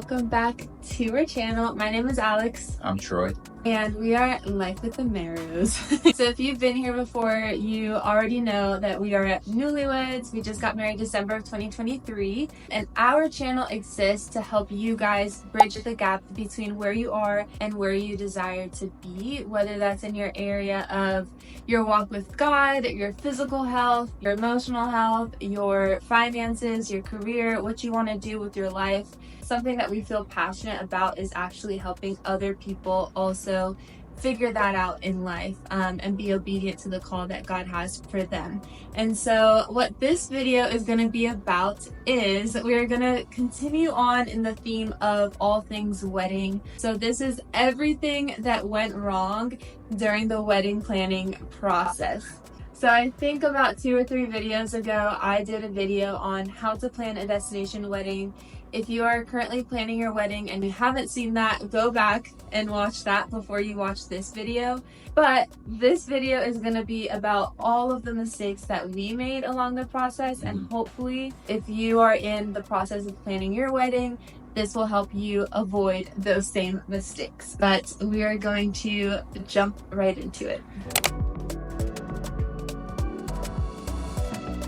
welcome back to our channel. My name is Alex. I'm Troy. And we are Life with the Marrows. So if you've been here before, you already know that we are newlyweds. We just got married December of 2023. And our channel exists to help you guys bridge the gap between where you are and where you desire to be, whether that's in your area of your walk with God, your physical health, your emotional health, your finances, your career, what you want to do with your life. Something that we feel passionate about is actually helping other people also figure that out in life and be obedient to the call that God has for them. And so what this video is going to be about is we're going to continue on in the theme of all things wedding. So this is everything that went wrong during the wedding planning process. So I think about 2 or 3 videos ago, I did a video on how to plan a destination wedding. If you are currently planning your wedding and you haven't seen that, go back and watch that before you watch this video. But this video is going to be about all of the mistakes that we made along the process, and hopefully if you are in the process of planning your wedding, this will help you avoid those same mistakes. But we are going to jump right into it.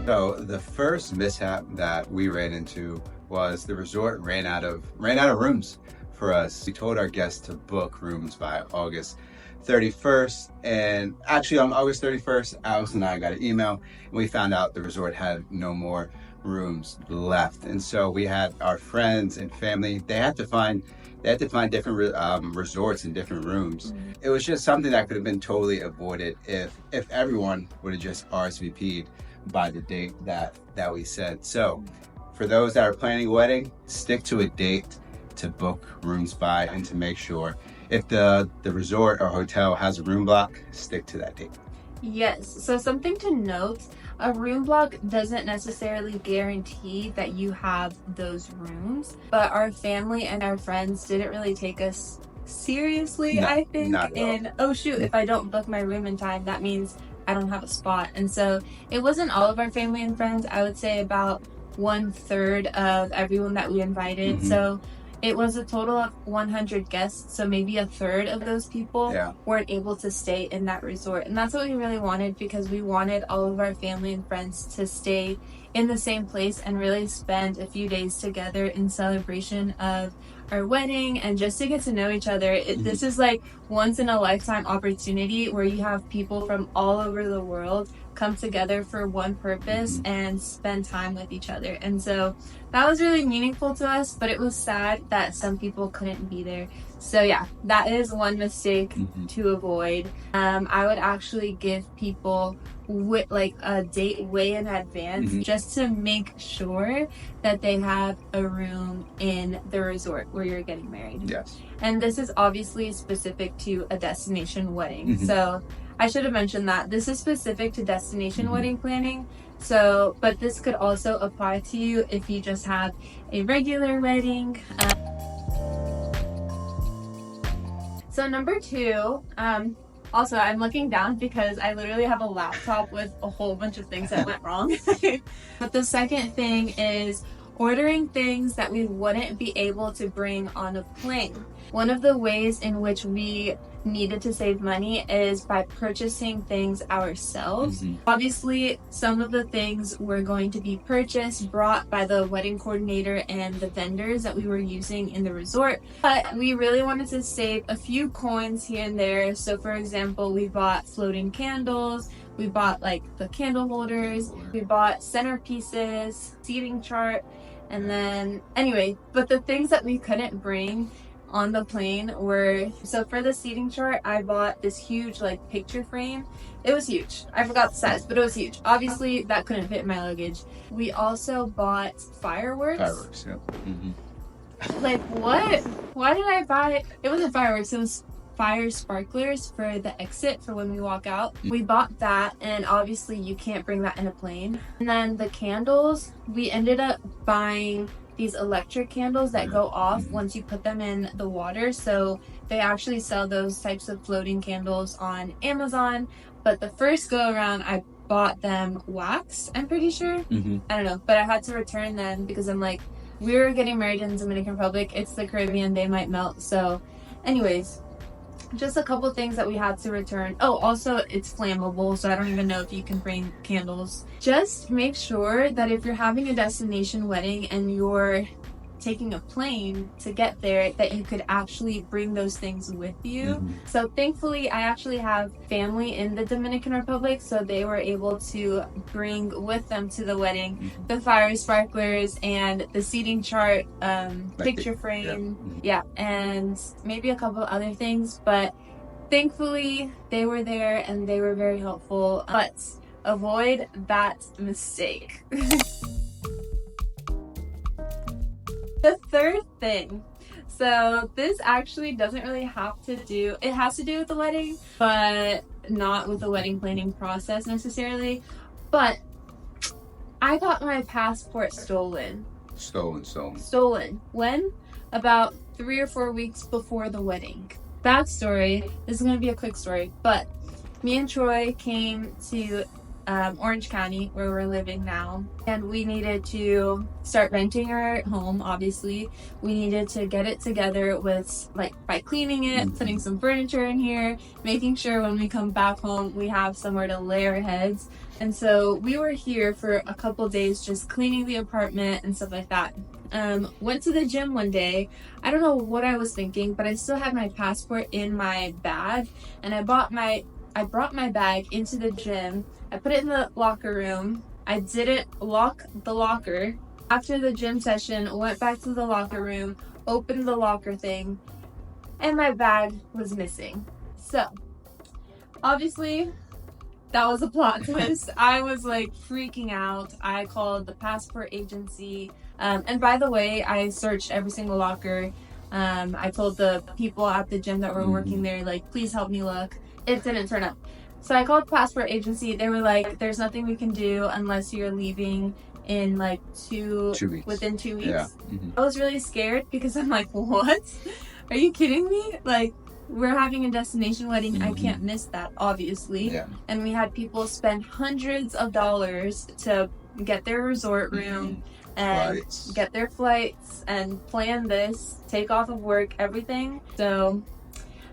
So the first mishap that we ran into was the resort ran out of rooms for us. We told our guests to book rooms by August 31st, and actually on August 31st, Alex and I got an email and we found out the resort had no more rooms left. And so we had our friends and family, they had to find different resorts and different rooms. It was just something that could have been totally avoided if everyone would have just RSVP'd by the date that we said. So for those that are planning a wedding, stick to a date to book rooms by, and to make sure if the resort or hotel has a room block, stick to that date. Yes, so something to note, a room block doesn't necessarily guarantee that you have those rooms, but our family and our friends didn't really take us seriously, I think, and oh shoot, if I don't book my room in time, that means I don't have a spot. And so it wasn't all of our family and friends. I would say about 1/3 of everyone that we invited. So it was a total of 100 guests, so maybe 1/3 of those people weren't able to stay in that resort. And that's what we really wanted, because we wanted all of our family and friends to stay in the same place and really spend a few days together in celebration of our wedding and just to get to know each other. This is like once in a lifetime opportunity where you have people from all over the world come together for one purpose and spend time with each other. And so that was really meaningful to us, but it was sad that some people couldn't be there. So yeah, that is one mistake to avoid. I would actually give people like a date way in advance just to make sure that they have a room in the resort where you're getting married. Yes. And this is obviously specific to a destination wedding. So I should have mentioned that this is specific to destination wedding planning. So, but this could also apply to you if you just have a regular wedding. So number 2, also I'm looking down because I literally have a laptop with a whole bunch of things that went wrong. But the second thing is ordering things that we wouldn't be able to bring on a plane. One of the ways in which we needed to save money is by purchasing things ourselves. Obviously, some of the things were going to be purchased, brought by the wedding coordinator and the vendors that we were using in the resort, but we really wanted to save a few coins here and there. So for example, we bought floating candles, we bought like the candle holders, we bought centerpieces, seating chart, and then anyway, but the things that we couldn't bring on the plane were, so for the seating chart, I bought this huge like picture frame. It was huge. I forgot the size, but it was huge. Obviously that couldn't fit in my luggage. We also bought fireworks. Fireworks, yeah. Like what? Why did I buy, it wasn't fireworks, it was fire sparklers for the exit for when we walk out. We bought that, and obviously you can't bring that in a plane. And then the candles, we ended up buying these electric candles that go off once you put them in the water. So they actually sell those types of floating candles on Amazon. But the first go around, I bought them wax, I'm pretty sure. I don't know, but I had to return them because I'm like, we're getting married in the Dominican Republic. It's the Caribbean, they might melt. So anyways, just a couple things that we had to return. Oh, also it's flammable, so I don't even know if you can bring candles. Just make sure that if you're having a destination wedding and you're taking a plane to get there, that you could actually bring those things with you. So thankfully I actually have family in the Dominican Republic, so they were able to bring with them to the wedding the fire sparklers and the seating chart, picture frame, and maybe a couple other things, but thankfully they were there and they were very helpful. But avoid that mistake. The third thing, so this actually doesn't really have to do, it has to do with the wedding, but not with the wedding planning process necessarily. But I got my passport stolen. Stolen. When? About 3 or 4 weeks before the wedding. Backstory, this is going to be a quick story, but me and Troy came to Orange County, where we're living now, and we needed to start renting our home. Obviously we needed to get it together with, like, by cleaning it, putting some furniture in here, making sure when we come back home we have somewhere to lay our heads. And so we were here for a couple days just cleaning the apartment and stuff like that. Went to the gym one day. I don't know what I was thinking, but I still had my passport in my bag, and I brought my bag into the gym. I put it in the locker room. I didn't lock the locker. After the gym session, went back to the locker room, opened the locker thing, and my bag was missing. So obviously that was a plot twist. I was like freaking out. I called the passport agency. And by the way, I searched every single locker. I told the people at the gym that were working there, like, please help me look. It didn't turn up. So I called passport agency. They were like, there's nothing we can do unless you're leaving in like 2 weeks. Within 2 weeks. Yeah. I was really scared because I'm like, what? Are you kidding me? Like, we're having a destination wedding. I can't miss that, obviously. Yeah. And we had people spend hundreds of dollars to get their resort room and get their flights and plan this, take off of work, everything. So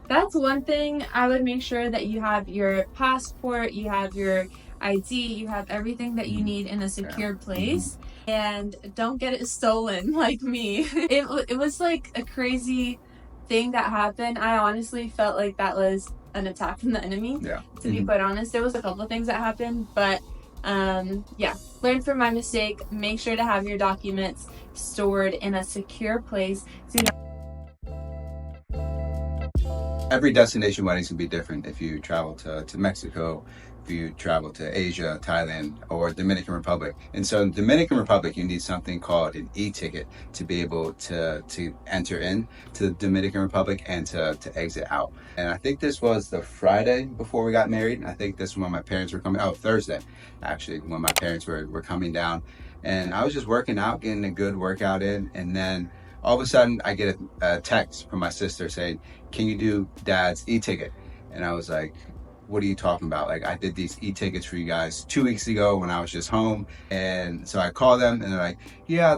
that's one thing. I would make sure that you have your passport, you have your ID, you have everything that you need in a secure place, and don't get it stolen like me. It was like a crazy thing that happened. I honestly felt like that was an attack from the enemy. Yeah. To be quite honest, there was a couple of things that happened, but yeah, learn from my mistake. Make sure to have your documents stored in a secure place. So every destination wedding can be different. If you travel to Mexico, if you travel to Asia, Thailand, or Dominican Republic. And so in Dominican Republic, you need something called an e-ticket to be able to enter in to the Dominican Republic and to exit out. And I think this was the Friday before we got married. I think this was when my parents were coming, Thursday, actually, when my parents were coming down. And I was just working out, getting a good workout in, and then all of a sudden I get a text from my sister saying, can you do Dad's e-ticket? And I was like, what are you talking about? Like, I did these e-tickets for you guys 2 weeks ago when I was just home. And so I called them and they're like, yeah,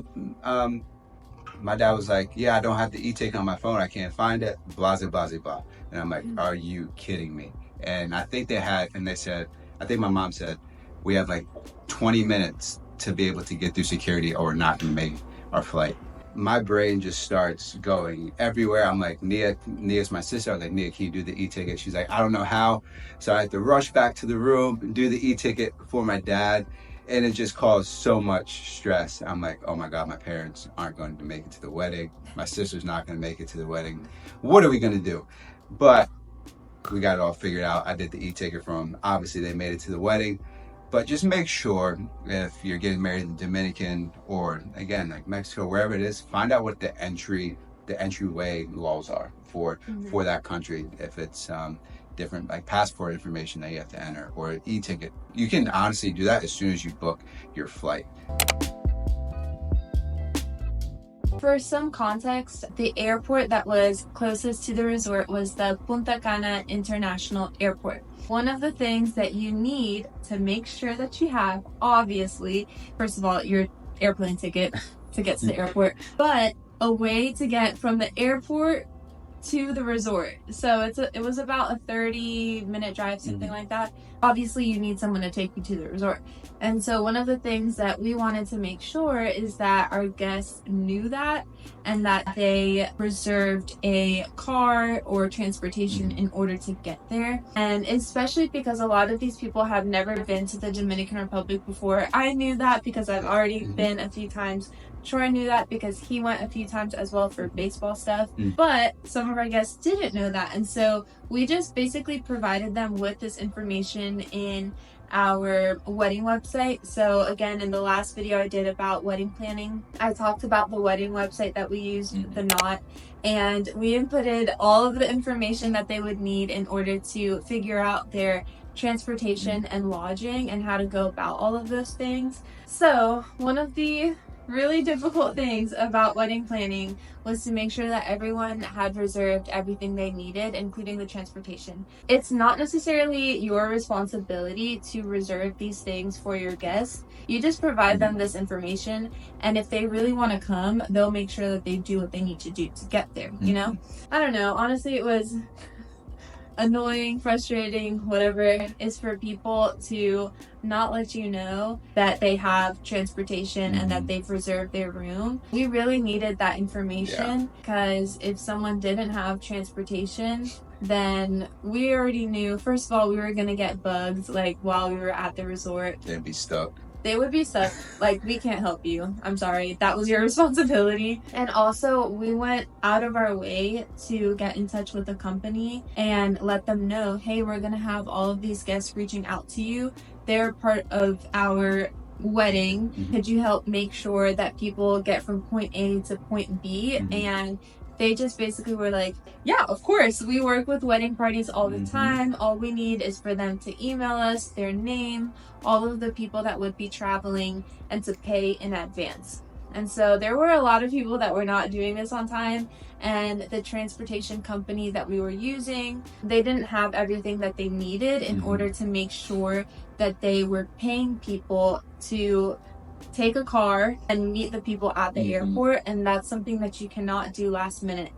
my dad was like, yeah, I don't have the e-ticket on my phone. I can't find it, blah, blah, blah, blah. And I'm like, are you kidding me? And I think they said, I think my mom said, we have like 20 minutes to be able to get through security or we're not gonna make our flight. My brain just starts going everywhere. I'm like, Nia's my sister. I was like, Nia, can you do the e-ticket? She's like, I don't know how. So I had to rush back to the room and do the e-ticket for my dad. And it just caused so much stress. I'm like, oh my God, my parents aren't going to make it to the wedding. My sister's not going to make it to the wedding. What are we going to do? But we got it all figured out. I did the e-ticket for them. Obviously, they made it to the wedding. But just make sure if you're getting married in the Dominican or again, like Mexico, wherever it is, find out what the entryway laws are for that country. If it's different, like passport information that you have to enter or an e-ticket. You can honestly do that as soon as you book your flight. For some context, the airport that was closest to the resort was the Punta Cana International Airport. One of the things that you need to make sure that you have, obviously, first of all, your airplane ticket, to get to the airport, but a way to get from the airport to the resort. So it was about a 30-minute drive, something like that. Obviously, you need someone to take you to the resort. And so one of the things that we wanted to make sure is that our guests knew that, and that they reserved a car or transportation in order to get there. And especially because a lot of these people have never been to the Dominican Republic before. I knew that because I've already been a few times. Troy knew that because he went a few times as well for baseball stuff. But some of our guests didn't know that. And so we just basically provided them with this information in our wedding website. So again, in the last video I did about wedding planning, I talked about the wedding website that we used, the Knot, and we inputted all of the information that they would need in order to figure out their transportation and lodging and how to go about all of those things. So one of the really difficult things about wedding planning was to make sure that everyone had reserved everything they needed, including the transportation. It's not necessarily your responsibility to reserve these things for your guests. You just provide them this information, and if they really want to come, they'll make sure that they do what they need to do to get there, you know? I don't know. Honestly, it was annoying, frustrating, whatever, is for people to not let you know that they have transportation and that they've reserved their room. We really needed that information because if someone didn't have transportation, then we already knew, first of all, we were going to get bugs like while we were at the resort. They'd be stuck. They would be stuck. Like, we can't help you. I'm sorry. That was your responsibility. And also, we went out of our way to get in touch with the company and let them know, hey, we're going to have all of these guests reaching out to you. They're part of our wedding. Could you help make sure that people get from point A to point B? And they just basically were like, yeah, of course. We work with wedding parties all the time. All we need is for them to email us their name, all of the people that would be traveling, and to pay in advance. And so there were a lot of people that were not doing this on time, and the transportation company that we were using, they didn't have everything that they needed in order to make sure that they were paying people to take a car and meet the people at the airport, and that's something that you cannot do last minute.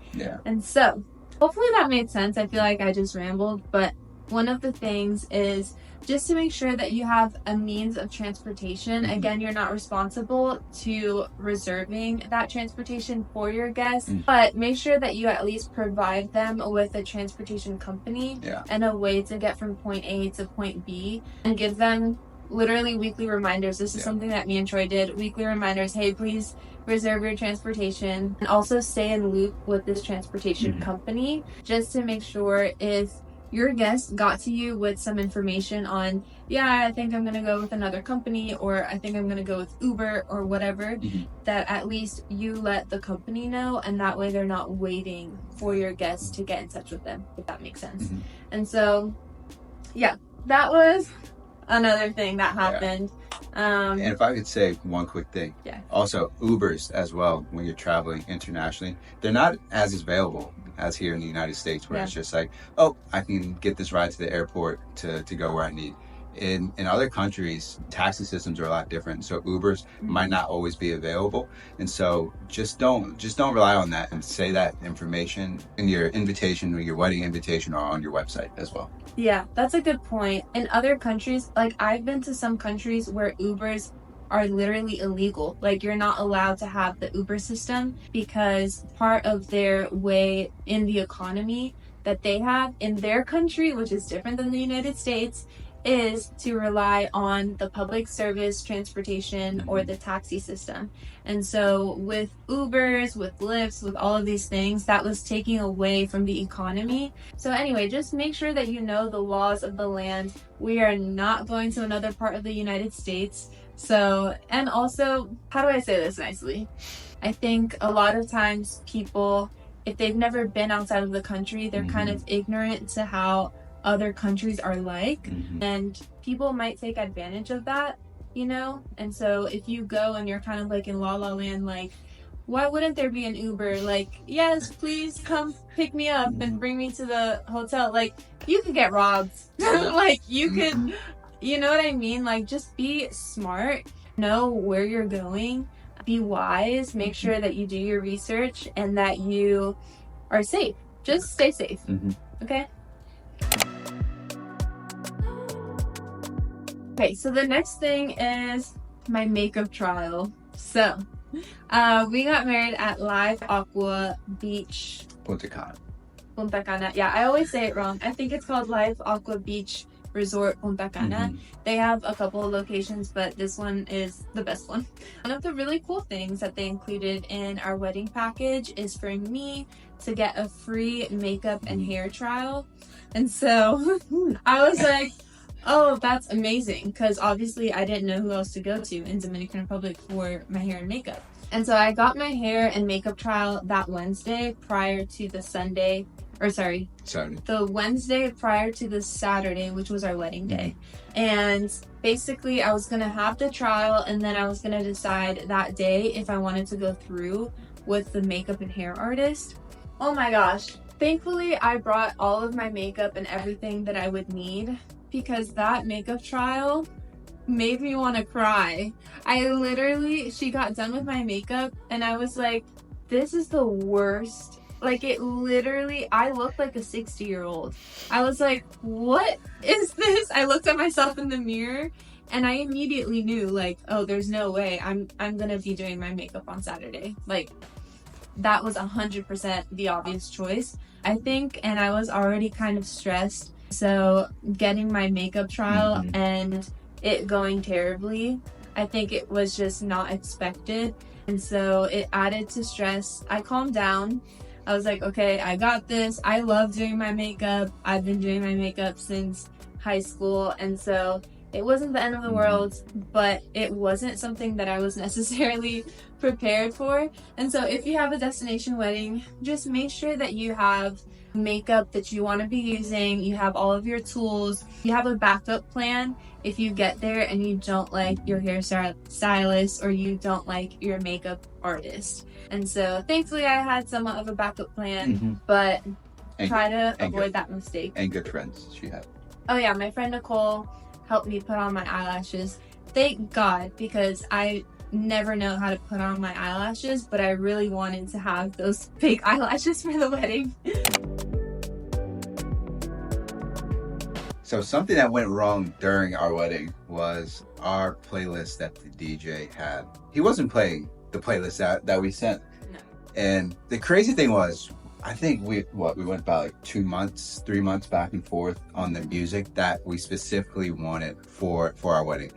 And so hopefully that made sense. I feel like I just rambled, but one of the things is just to make sure that you have a means of transportation. Again, you're not responsible to reserving that transportation for your guests, but make sure that you at least provide them with a transportation company and a way to get from point A to point B, and give them literally weekly reminders. This is something that me and Troy did. Weekly reminders. Hey, please reserve your transportation, and also stay in loop with this transportation company just to make sure if your guest got to you with some information on, yeah, I think I'm going to go with another company, or I think I'm going to go with Uber or whatever, that at least you let the company know, and that way they're not waiting for your guests to get in touch with them, if that makes sense. And so, yeah, that was another thing that happened. And if I could say one quick thing, also Ubers as well, when you're traveling internationally, they're not as available as here in the United States, where it's just like, oh, I can get this ride to the airport to go where I need. In other countries, taxi systems are a lot different, so Ubers might not always be available, and so just don't rely on that, and say that information in your invitation or your wedding invitation or on your website as well. Yeah, that's a good point. In other countries, like I've been to some countries where Ubers are literally illegal. Like, you're not allowed to have the Uber system because part of their way in the economy that they have in their country, which is different than the United States, is to rely on the public service transportation or the taxi system. And so with Ubers, with Lyfts, with all of these things, that was taking away from the economy. So anyway, just make sure that you know the laws of the land. We are not going to another part of the United States. So, and also, how do I say this nicely? I think a lot of times people, if they've never been outside of the country, they're kind of ignorant to how other countries are like, and people might take advantage of that, you know? And so if you go and you're kind of like in La La Land, like, why wouldn't there be an Uber? Like, yes, please come pick me up and bring me to the hotel. Like, you could get robbed. Like, you could, you know what I mean? Like, just be smart, know where you're going. be wise, make sure that you do your research and that you are safe. Just stay safe. Okay? Okay, so the next thing is my makeup trial. So, we got married at Live Aqua Beach. Punta Cana. Punta Cana. Yeah, I always say it wrong. I think it's called Live Aqua Beach Resort Punta Cana. They have a couple of locations, but this one is the best one. One of the really cool things that they included in our wedding package is for me to get a free makeup and hair trial. And so I was like, oh, that's amazing, because obviously I didn't know who else to go to in Dominican Republic for my hair and makeup. And so I got my hair and makeup trial that Wednesday prior to the Saturday. The Wednesday prior to the Saturday, which was our wedding day. And basically I was going to have the trial, and then I was going to decide that day if I wanted to go through with the makeup and hair artist. Oh my gosh. Thankfully, I brought all of my makeup and everything that I would need, because that makeup trial made me want to cry. She got done with my makeup and I was like, this is the worst. Like, I looked like a 60-year-old. I was like, what is this? I looked at myself in the mirror and I immediately knew, like, oh, there's no way I'm gonna be doing my makeup on Saturday. Like, that was 100% the obvious choice, I think, and I was already kind of stressed. So getting my makeup trial and it going terribly, I think it was just not expected. And so it added to stress. I calmed down. I was like, okay, I got this. I love doing my makeup. I've been doing my makeup since high school. And so it wasn't the end of the world, but it wasn't something that I was necessarily prepared for. And so if you have a destination wedding, just make sure that you have makeup that you want to be using, you have all of your tools, you have a backup plan if you get there and you don't like your hairstylist or you don't like your makeup artist. And so thankfully I had somewhat of a backup plan, but try to avoid that mistake. And good friends she had. Oh yeah, my friend Nicole helped me put on my eyelashes. Thank God, because I never know how to put on my eyelashes, but I really wanted to have those fake eyelashes for the wedding. So something that went wrong during our wedding was our playlist that the DJ had. He wasn't playing the playlist that we sent. No. And the crazy thing was, I think we went about like 2 months, 3 months back and forth on the music that we specifically wanted for our wedding.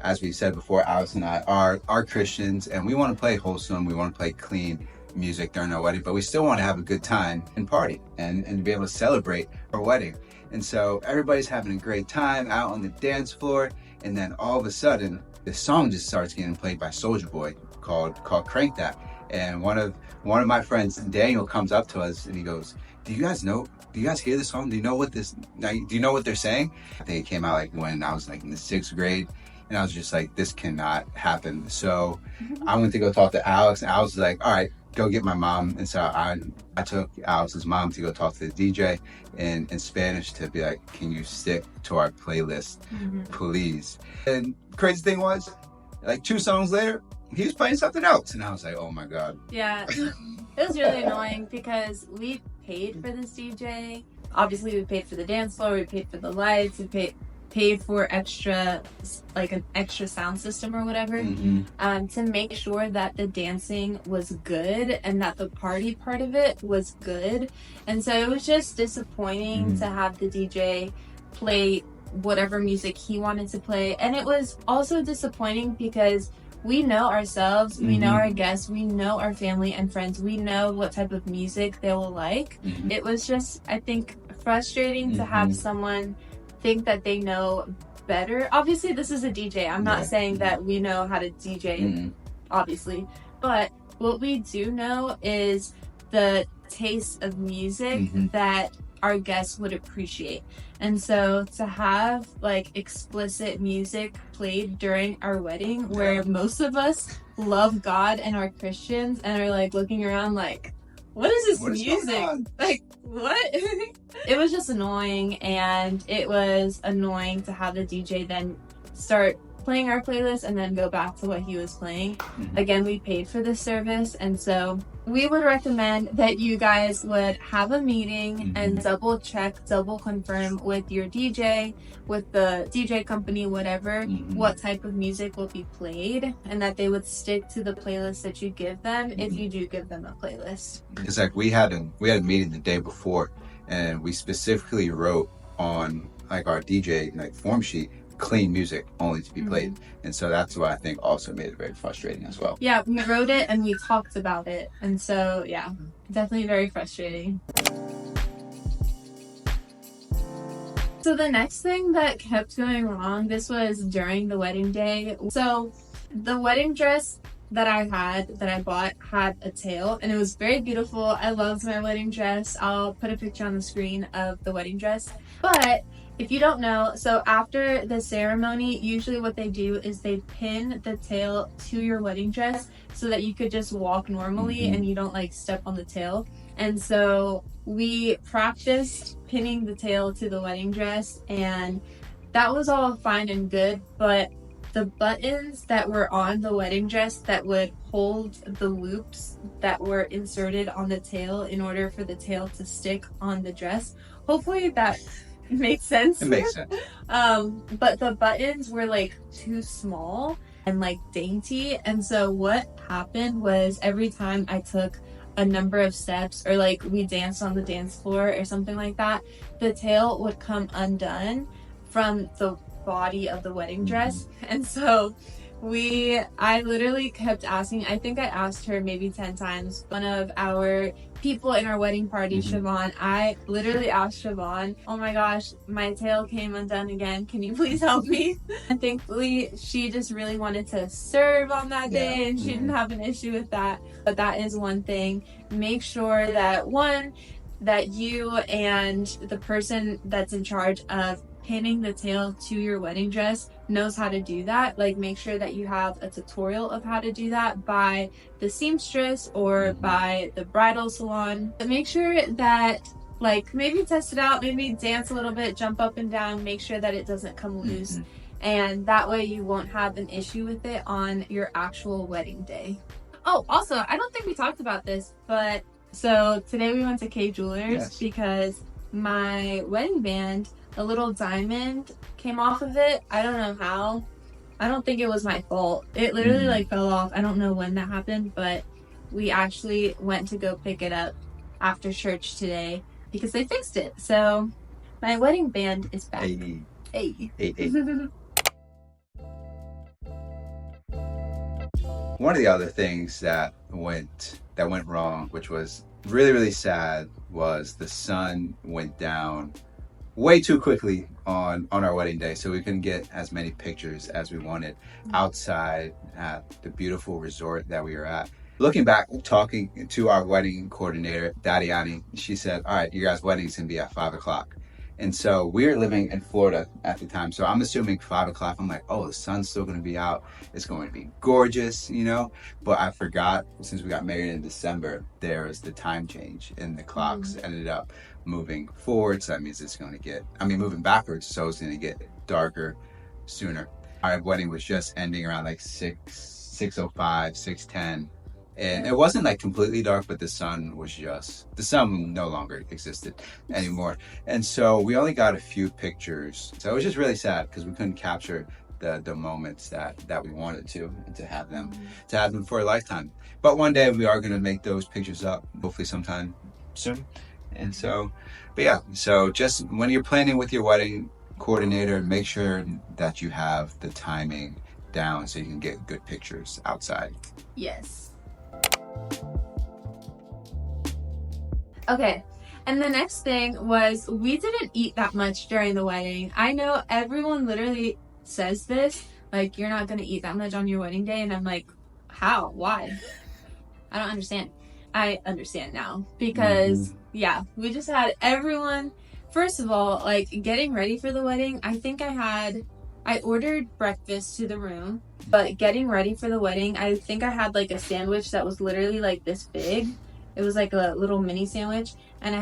As we said before, Alice and I are Christians, and we want to play wholesome, we want to play clean music during our wedding, but we still want to have a good time and party and be able to celebrate our wedding. And so everybody's having a great time out on the dance floor, and then all of a sudden, this song just starts getting played by Soulja Boy called Crank That. And one of my friends, Daniel, comes up to us and he goes, do you guys hear this song? Do you know what they're saying? I think it came out like when I was like in the 6th grade. And I was just like, this cannot happen. So I went to go talk to Alex, and Alex was like, all right, go get my mom. And so I took Alex's mom to go talk to the DJ in Spanish to be like, can you stick to our playlist, please? And crazy thing was, like 2 songs later, he was playing something else. And I was like, oh my God. Yeah, it was really annoying because we paid for this DJ. Obviously, we paid for the dance floor, we paid for the lights, we paid for extra, like an extra sound system or whatever, to make sure that the dancing was good and that the party part of it was good. And so it was just disappointing to have the DJ play whatever music he wanted to play. And it was also disappointing because we know ourselves, we know our guests, we know our family and friends, we know what type of music they will like. It was just, I think, frustrating to have someone think that they know better. Obviously, this is a DJ. I'm not saying that we know how to DJ, obviously. But what we do know is the taste of music that our guests would appreciate. And so to have like explicit music played during our wedding, where most of us love God and are Christians and are like looking around like, what is this music? Like, what? It was just annoying, and it was annoying to have the DJ then start playing our playlist and then go back to what he was playing. Again, we paid for this service, and so we would recommend that you guys would have a meeting and double check, double confirm with your DJ, with the DJ company, whatever, what type of music will be played, and that they would stick to the playlist that you give them if you do give them a playlist. It's like we had a meeting the day before, and we specifically wrote on like our DJ like form sheet, clean music only to be played. And so that's what I think also made it very frustrating as well. Yeah, we wrote it and we talked about it, and so yeah, definitely very frustrating. So the next thing that kept going wrong, this was during the wedding day. So the wedding dress that I bought had a tail, and it was very beautiful. I loved my wedding dress. I'll put a picture on the screen of the wedding dress. But if you don't know, so after the ceremony, usually what they do is they pin the tail to your wedding dress so that you could just walk normally and you don't like step on the tail. And so we practiced pinning the tail to the wedding dress, and that was all fine and good, but the buttons that were on the wedding dress that would hold the loops that were inserted on the tail in order for the tail to stick on the dress. Hopefully that makes sense. It makes sense. But the buttons were like too small and like dainty. And so what happened was every time I took a number of steps or like we danced on the dance floor or something like that, the tail would come undone from the body of the wedding dress. And so I literally kept asking. I think I asked her maybe 10 times. One of our people in our wedding party, Siobhan, I literally asked Siobhan, oh my gosh, my tail came undone again, can you please help me? And thankfully she just really wanted to serve on that day, and she didn't have an issue with that. But that is one thing. Make sure that that you and the person that's in charge of pinning the tail to your wedding dress knows how to do that. Like, make sure that you have a tutorial of how to do that by the seamstress or by the bridal salon. But make sure that, like, maybe test it out, maybe dance a little bit, jump up and down, make sure that it doesn't come loose, and that way you won't have an issue with it on your actual wedding day. Oh, also, I don't think we talked about this, but so today we went to K Jewelers because my wedding band, a little diamond came off of it. I don't know how. I don't think it was my fault. It literally like fell off. I don't know when that happened, but we actually went to go pick it up after church today because they fixed it. So my wedding band is back. Hey. One of the other things that went wrong, which was really, really sad, was the sun went down way too quickly on our wedding day, so we couldn't get as many pictures as we wanted outside at the beautiful resort that we were at. Looking back, talking to our wedding coordinator, Dadiani, she said, all right, your guys' wedding's gonna be at 5 o'clock. And so we were living in Florida at the time, so I'm assuming 5 o'clock. I'm like, oh, the sun's still gonna be out. It's going to be gorgeous, you know? But I forgot, since we got married in December, there was the time change and the clocks ended up moving forward. So that means it's gonna get, moving backwards, so it's gonna get darker sooner. Our wedding was just ending around like 6:05, 6:10. And it wasn't like completely dark, but the sun no longer existed anymore. And so we only got a few pictures. So it was just really sad because we couldn't capture the moments that we wanted to, and to have them for a lifetime. But one day we are going to make those pictures up, hopefully sometime soon. And so, but yeah, so just when you're planning with your wedding coordinator, make sure that you have the timing down so you can get good pictures outside. Yes. Okay, and the next thing was we didn't eat that much during the wedding. I know everyone literally says this, like, you're not gonna eat that much on your wedding day, and I'm like, how? Why? I don't understand. I understand now because yeah, we just had everyone. First of all, like, getting ready for the wedding, I think I ordered breakfast to the room, but getting ready for the wedding, I think I had like a sandwich that was literally like this big. It was like a little mini sandwich, and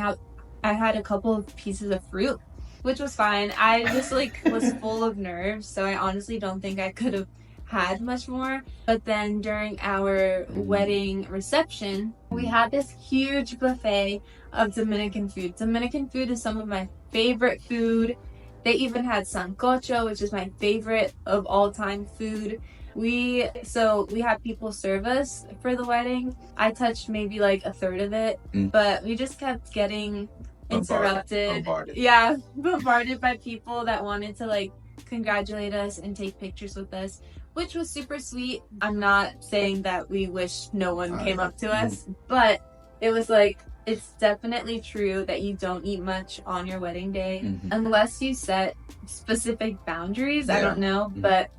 I had a couple of pieces of fruit. which was fine. I just like was full of nerves, so I honestly don't think I could have had much more. But then during our wedding reception, we had this huge buffet of Dominican food. Dominican food is some of my favorite food. They even had sancocho, which is my favorite of all time food. We had people serve us for the wedding. I touched maybe like a third of it, but we just kept getting interrupted. Bombarded by people that wanted to like congratulate us and take pictures with us, which was super sweet. I'm not saying that we wish no one came up to us, but it was like, it's definitely true that you don't eat much on your wedding day unless you set specific boundaries. I don't know, but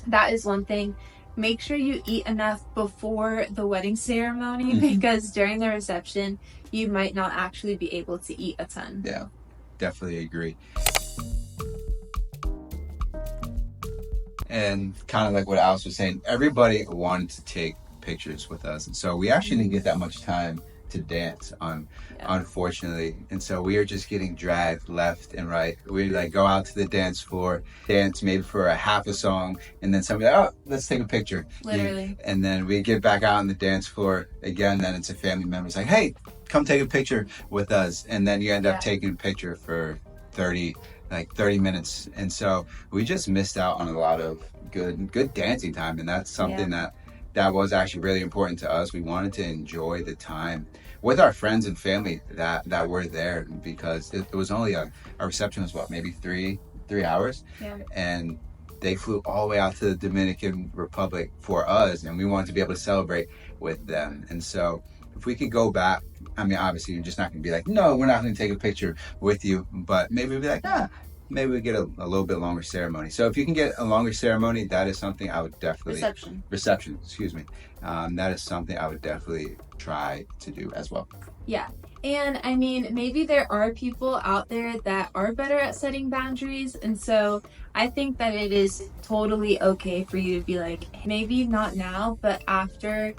that is one thing. Make sure you eat enough before the wedding ceremony because during the reception, you might not actually be able to eat a ton. Yeah, definitely agree. And kind of like what Alice was saying, everybody wanted to take pictures with us. And so we actually didn't get that much time to dance unfortunately. And so we are just getting dragged left and right. We like go out to the dance floor, dance maybe for a half a song, and then somebody, oh, let's take a picture. Literally. And then we get back out on the dance floor again, then it's a family member's like, hey, come take a picture with us. And then you end up taking a picture for 30 minutes. And so we just missed out on a lot of good dancing time. And that's something that was actually really important to us. We wanted to enjoy the time with our friends and family that were there, because it was only our reception was what, maybe three hours, and they flew all the way out to the Dominican Republic for us, and we wanted to be able to celebrate with them. And so if we could go back, I mean, obviously you're just not going to be like, no, we're not going to take a picture with you, but maybe we'd be like, maybe we get a little bit longer ceremony. So if you can get a longer ceremony, that is something I would definitely reception, excuse me. That is something I would definitely try to do as well. Yeah. And I mean, maybe there are people out there that are better at setting boundaries. And so I think that it is totally okay for you to be like, maybe not now, but after,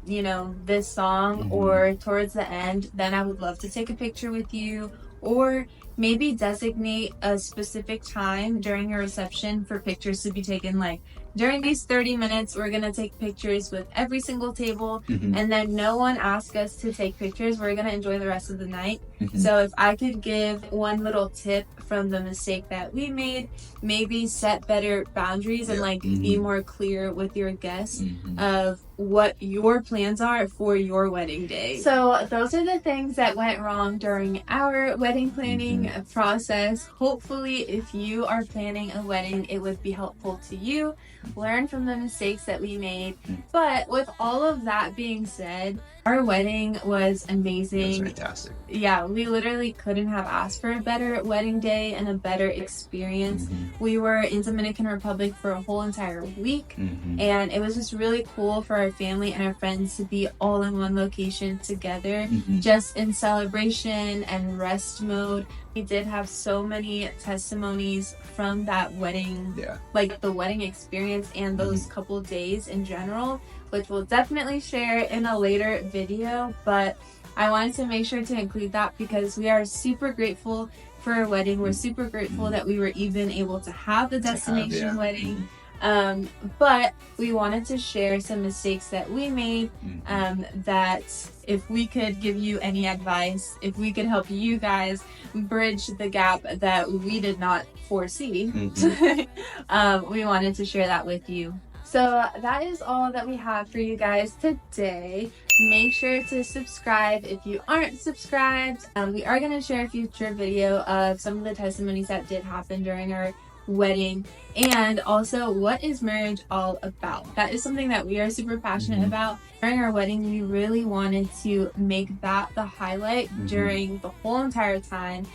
you know, this song or towards the end, then I would love to take a picture with you. Or maybe designate a specific time during your reception for pictures to be taken. Like, during these 30 minutes, we're going to take pictures with every single table. And then no one asks us to take pictures. We're going to enjoy the rest of the night. So if I could give one little tip from the mistake that we made, maybe set better boundaries and like be more clear with your guests of what your plans are for your wedding day. So those are the things that went wrong during our wedding planning process. Hopefully, if you are planning a wedding, it would be helpful to you. Learn from the mistakes that we made. But with all of that being said, our wedding was amazing. It was fantastic. Yeah, we literally couldn't have asked for a better wedding day and a better experience. We were in Dominican Republic for a whole entire week, and it was just really cool for our family and our friends to be all in one location together, just in celebration and rest mode. We did have so many testimonies from that wedding, like the wedding experience and those couple days in general, which we'll definitely share in a later video. But I wanted to make sure to include that because we are super grateful for our wedding. We're super grateful that we were even able to have the destination wedding. But we wanted to share some mistakes that we made, that if we could give you any advice, if we could help you guys bridge the gap that we did not foresee, we wanted to share that with you. So that is all that we have for you guys today. Make sure to subscribe if you aren't subscribed. We are going to share a future video of some of the testimonies that did happen during our wedding, and also what is marriage all about. That is something that we are super passionate about. During our wedding, we really wanted to make that the highlight during the whole entire time.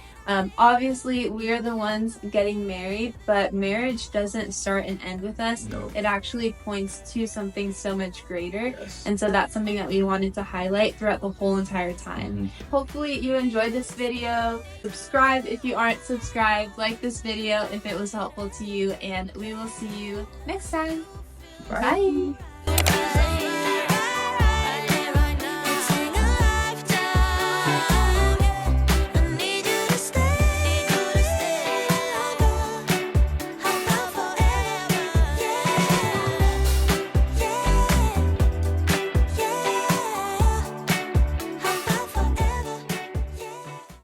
Obviously, we are the ones getting married, but marriage doesn't start and end with us. It actually points to something so much greater. And so that's something that we wanted to highlight throughout the whole entire time. Hopefully you enjoyed this video. Subscribe if you aren't subscribed. Like this video if it was helpful to you, and we will see you next time. Bye.